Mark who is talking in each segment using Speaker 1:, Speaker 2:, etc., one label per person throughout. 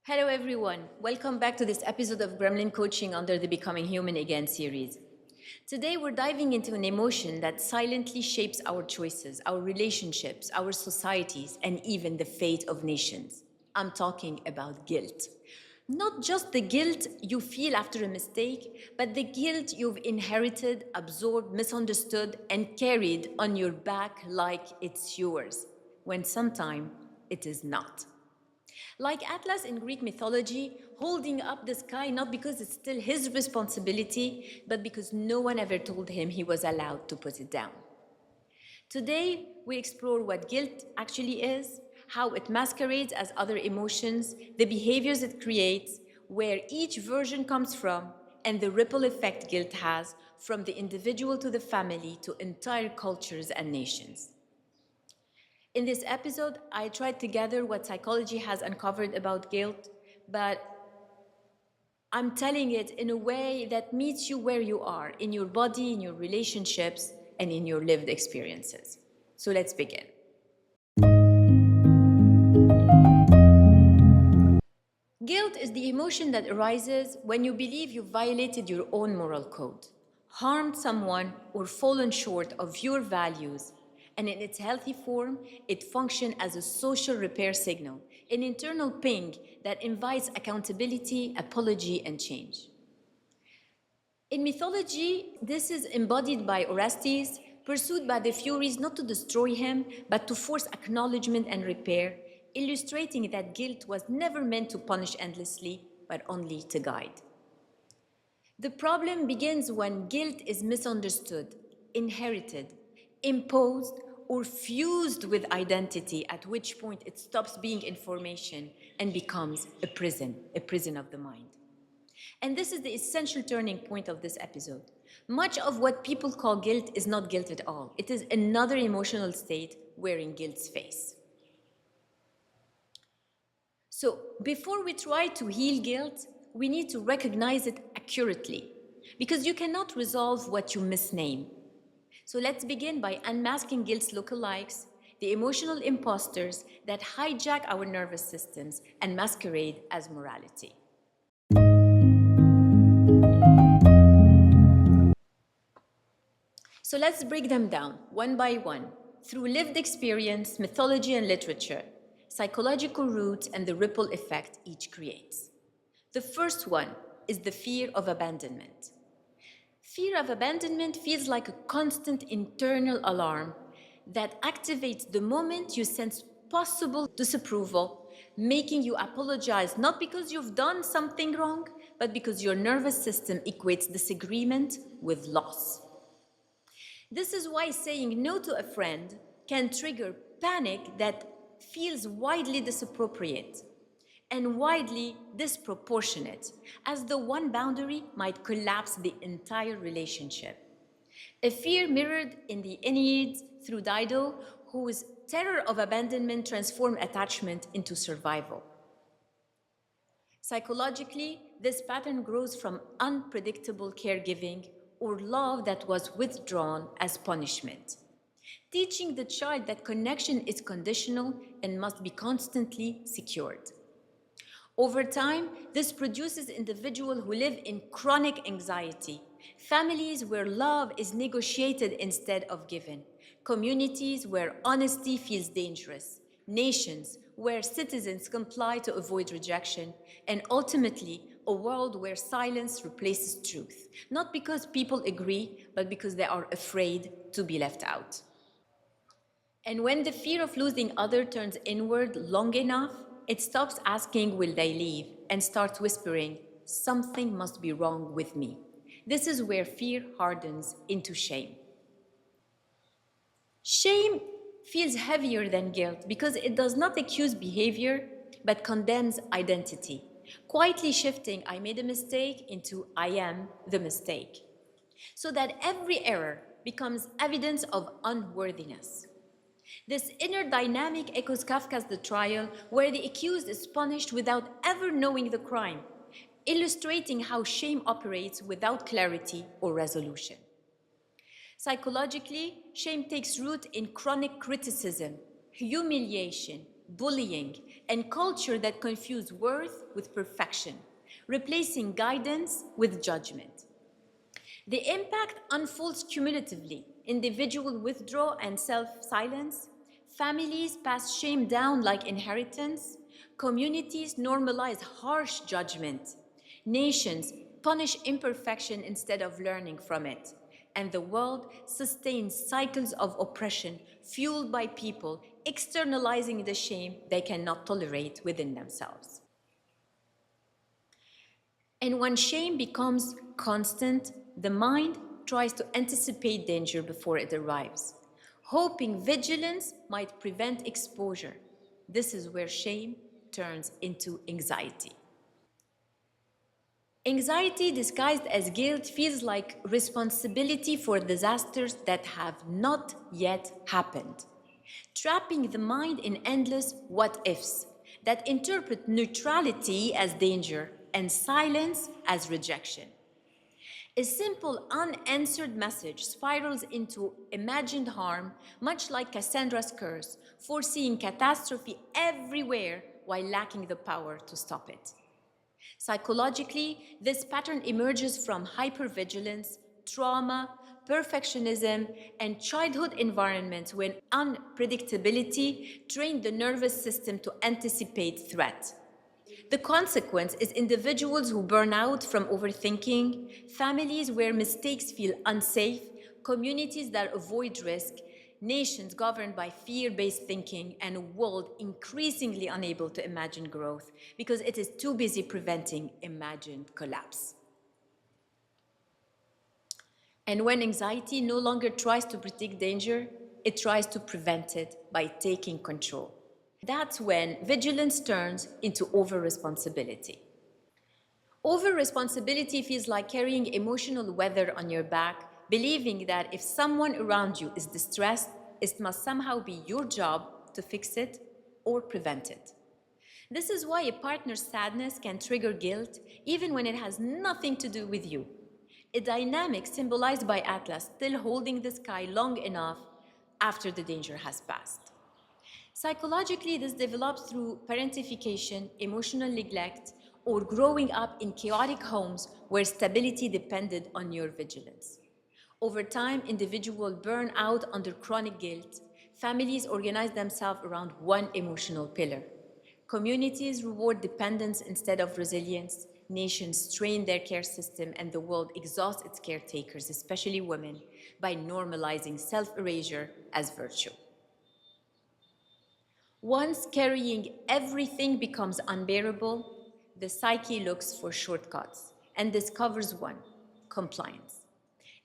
Speaker 1: Hello, everyone. Welcome back to this episode of Gremlin Coaching under the Becoming Human Again series. Today, we're diving into an emotion that silently shapes our choices, our relationships, our societies, and even the fate of nations. I'm talking about guilt. Not just the guilt you feel after a mistake, but the guilt you've inherited, absorbed, misunderstood, and carried on your back like it's yours, when sometimes it is not. Like Atlas in Greek mythology, holding up the sky not because it's still his responsibility, but because no one ever told him he was allowed to put it down. Today, we explore what guilt actually is, how it masquerades as other emotions, the behaviors it creates, where each version comes from, and the ripple effect guilt has from the individual to the family to entire cultures and nations. In this episode, I tried to gather what psychology has uncovered about guilt, but I'm telling it in a way that meets you where you are, in your body, in your relationships, and in your lived experiences. So let's begin. Guilt is the emotion that arises when you believe you violated your own moral code, harmed someone, or fallen short of your values. And in its healthy form, it functions as a social repair signal, an internal ping that invites accountability, apology, and change. In mythology, this is embodied by Orestes, pursued by the Furies not to destroy him, but to force acknowledgement and repair, illustrating that guilt was never meant to punish endlessly, but only to guide. The problem begins when guilt is misunderstood, inherited, imposed, or fused with identity, at which point it stops being information and becomes a prison of the mind. And this is the essential turning point of this episode. Much of what people call guilt is not guilt at all. It is another emotional state wearing guilt's face. So before we try to heal guilt, we need to recognize it accurately, because you cannot resolve what you misname. So let's begin by unmasking guilt's lookalikes, the emotional imposters that hijack our nervous systems and masquerade as morality. So let's break them down one by one through lived experience, mythology, and literature, psychological roots, and the ripple effect each creates. The first one is the fear of abandonment. Fear of abandonment feels like a constant internal alarm that activates the moment you sense possible disapproval, making you apologize not because you've done something wrong, but because your nervous system equates disagreement with loss. This is why saying no to a friend can trigger panic that feels widely disappropriate and widely disproportionate, as the one boundary might collapse the entire relationship. A fear mirrored in the Aeneid through Dido, whose terror of abandonment transformed attachment into survival. Psychologically, this pattern grows from unpredictable caregiving or love that was withdrawn as punishment, teaching the child that connection is conditional and must be constantly secured. Over time, this produces individuals who live in chronic anxiety, families where love is negotiated instead of given, communities where honesty feels dangerous, nations where citizens comply to avoid rejection, and ultimately, a world where silence replaces truth, not because people agree, but because they are afraid to be left out. And when the fear of losing other turns inward long enough, it stops asking, will they leave, and starts whispering, something must be wrong with me. This is where fear hardens into shame. Shame feels heavier than guilt because it does not accuse behavior, but condemns identity, quietly shifting I made a mistake into I am the mistake, so that every error becomes evidence of unworthiness. This inner dynamic echoes Kafka's The Trial, where the accused is punished without ever knowing the crime, illustrating how shame operates without clarity or resolution. Psychologically, shame takes root in chronic criticism, humiliation, bullying, and culture that confuse worth with perfection, replacing guidance with judgment. The impact unfolds cumulatively. Individuals withdraw and self-silence. Families pass shame down like inheritance. Communities normalize harsh judgment. Nations punish imperfection instead of learning from it. And the world sustains cycles of oppression fueled by people externalizing the shame they cannot tolerate within themselves. And when shame becomes constant, the mind tries to anticipate danger before it arrives, hoping vigilance might prevent exposure. This is where shame turns into anxiety. Anxiety disguised as guilt feels like responsibility for disasters that have not yet happened, trapping the mind in endless what-ifs that interpret neutrality as danger and silence as rejection. A simple unanswered message spirals into imagined harm, much like Cassandra's curse, foreseeing catastrophe everywhere while lacking the power to stop it. Psychologically, this pattern emerges from hypervigilance, trauma, perfectionism, and childhood environments when unpredictability trained the nervous system to anticipate threat. The consequence is individuals who burn out from overthinking, families where mistakes feel unsafe, communities that avoid risk, nations governed by fear-based thinking, and a world increasingly unable to imagine growth because it is too busy preventing imagined collapse. And when anxiety no longer tries to predict danger, it tries to prevent it by taking control. That's when vigilance turns into over-responsibility. Over-responsibility feels like carrying emotional weather on your back, believing that if someone around you is distressed, it must somehow be your job to fix it or prevent it. This is why a partner's sadness can trigger guilt, even when it has nothing to do with you. A dynamic symbolized by Atlas still holding the sky long enough after the danger has passed. Psychologically, this develops through parentification, emotional neglect, or growing up in chaotic homes where stability depended on your vigilance. Over time, individuals burn out under chronic guilt. Families organize themselves around one emotional pillar. Communities reward dependence instead of resilience. Nations strain their care system, and the world exhausts its caretakers, especially women, by normalizing self-erasure as virtue. Once carrying everything becomes unbearable, the psyche looks for shortcuts and discovers one: compliance.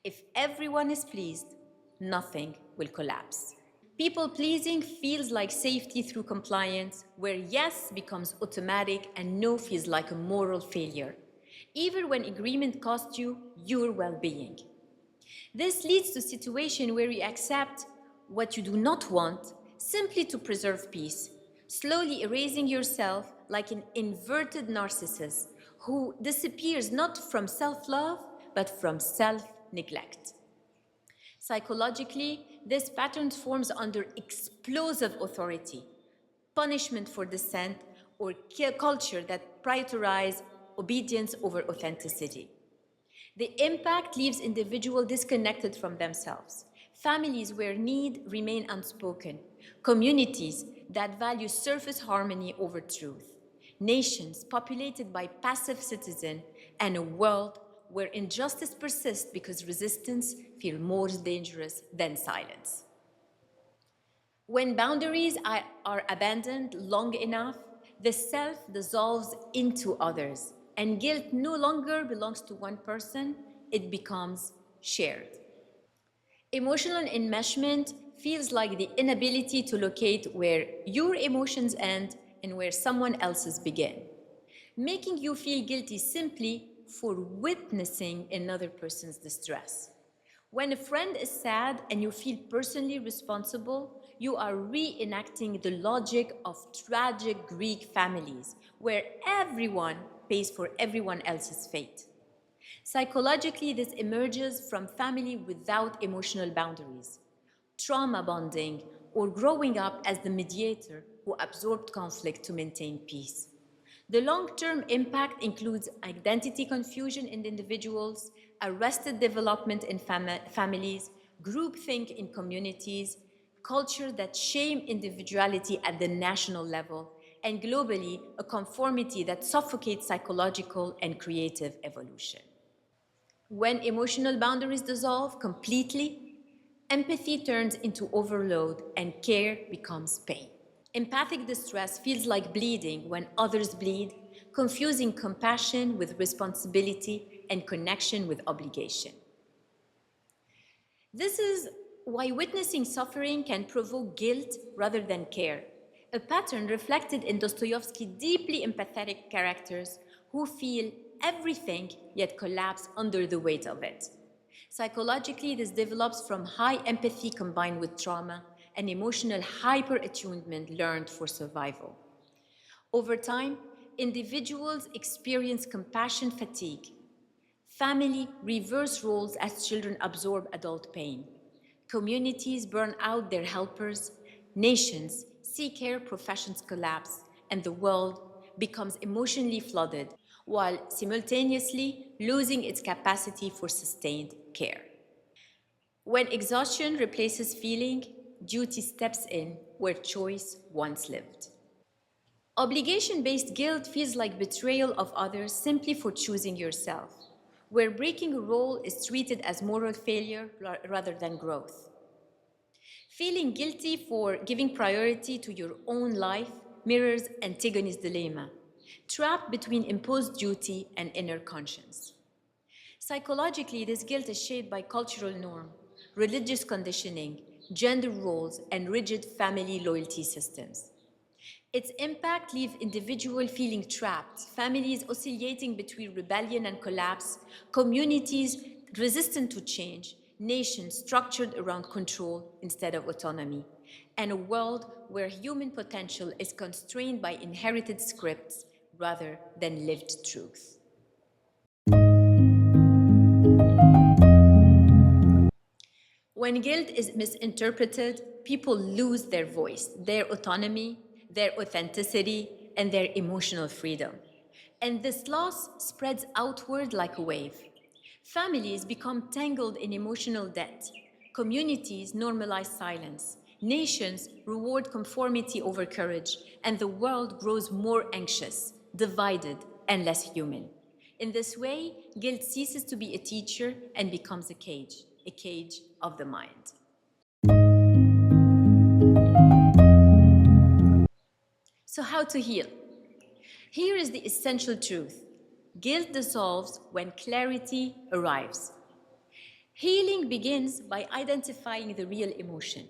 Speaker 1: If everyone is pleased, nothing will collapse. People-pleasing feels like safety through compliance, where yes becomes automatic and no feels like a moral failure, even when agreement costs you your well-being. This leads to a situation where you accept what you do not want simply to preserve peace, slowly erasing yourself like an inverted narcissist who disappears not from self-love, but from self-neglect. Psychologically, this pattern forms under explosive authority, punishment for dissent, or culture that prioritizes obedience over authenticity. The impact leaves individuals disconnected from themselves, families where need remain unspoken, communities that value surface harmony over truth, nations populated by passive citizens, and a world where injustice persists because resistance feels more dangerous than silence. When boundaries are abandoned long enough, the self dissolves into others, and guilt no longer belongs to one person, it becomes shared. Emotional enmeshment feels like the inability to locate where your emotions end and where someone else's begin, making you feel guilty simply for witnessing another person's distress. When a friend is sad and you feel personally responsible, you are reenacting the logic of tragic Greek families, where everyone pays for everyone else's fate. Psychologically, this emerges from family without emotional boundaries, trauma bonding, or growing up as the mediator who absorbed conflict to maintain peace. The long-term impact includes identity confusion in individuals, arrested development in families, groupthink in communities, culture that shame individuality at the national level, and globally, a conformity that suffocates psychological and creative evolution. When emotional boundaries dissolve completely, empathy turns into overload and care becomes pain. Empathic distress feels like bleeding when others bleed, confusing compassion with responsibility and connection with obligation. This is why witnessing suffering can provoke guilt rather than care, a pattern reflected in Dostoevsky's deeply empathetic characters who feel everything yet collapse under the weight of it. Psychologically, this develops from high empathy combined with trauma and emotional hyper-attunement learned for survival. Over time, individuals experience compassion fatigue. Family reverse roles as children absorb adult pain. Communities burn out their helpers. Nations see care professions collapse, and the world becomes emotionally flooded, while simultaneously losing its capacity for sustained care. When exhaustion replaces feeling, duty steps in where choice once lived. Obligation-based guilt feels like betrayal of others simply for choosing yourself, where breaking a role is treated as moral failure rather than growth. Feeling guilty for giving priority to your own life mirrors Antigone's dilemma, trapped between imposed duty and inner conscience. Psychologically, this guilt is shaped by cultural norm, religious conditioning, gender roles, and rigid family loyalty systems. Its impact leaves individuals feeling trapped, families oscillating between rebellion and collapse, communities resistant to change, nations structured around control instead of autonomy, and a world where human potential is constrained by inherited scripts rather than lived truth. When guilt is misinterpreted, people lose their voice, their autonomy, their authenticity, and their emotional freedom. And this loss spreads outward like a wave. Families become tangled in emotional debt. Communities normalize silence. Nations reward conformity over courage, and the world grows more anxious, divided, and less human. In this way, guilt ceases to be a teacher and becomes a cage of the mind. So how to heal? Here is the essential truth. Guilt dissolves when clarity arrives. Healing begins by identifying the real emotion,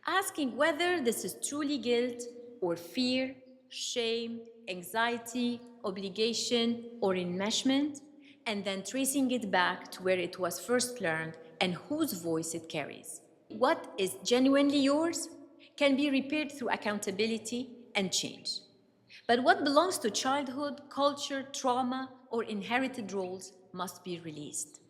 Speaker 1: asking whether this is truly guilt or fear, shame, anxiety, obligation, or enmeshment, and then tracing it back to where it was first learned and whose voice it carries. What is genuinely yours can be repaired through accountability and change. But what belongs to childhood, culture, trauma, or inherited roles must be released.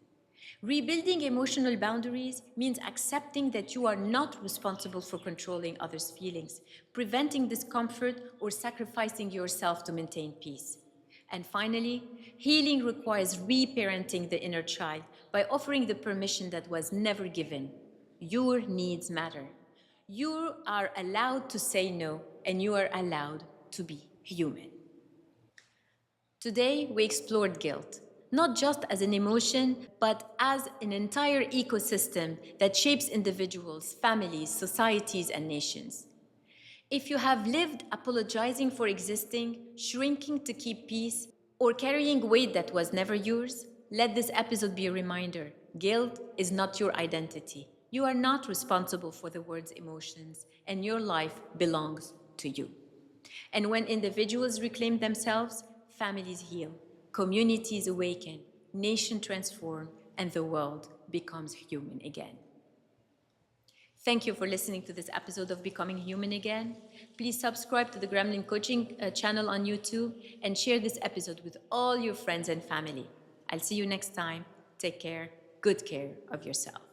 Speaker 1: Rebuilding emotional boundaries means accepting that you are not responsible for controlling others' feelings, preventing discomfort, or sacrificing yourself to maintain peace. And finally, healing requires reparenting the inner child by offering the permission that was never given. Your needs matter. You are allowed to say no, and you are allowed to be human. Today, we explored guilt, not just as an emotion, but as an entire ecosystem that shapes individuals, families, societies, and nations. If you have lived apologizing for existing, shrinking to keep peace, or carrying weight that was never yours, let this episode be a reminder. Guilt is not your identity. You are not responsible for the world's emotions, and your life belongs to you. And when individuals reclaim themselves, families heal, communities awaken, nations transform, and the world becomes human again. Thank you for listening to this episode of Becoming Human Again. Please subscribe to the Gremlin Coaching channel on YouTube and share this episode with all your friends and family. I'll see you next time. Take care, good care of yourself.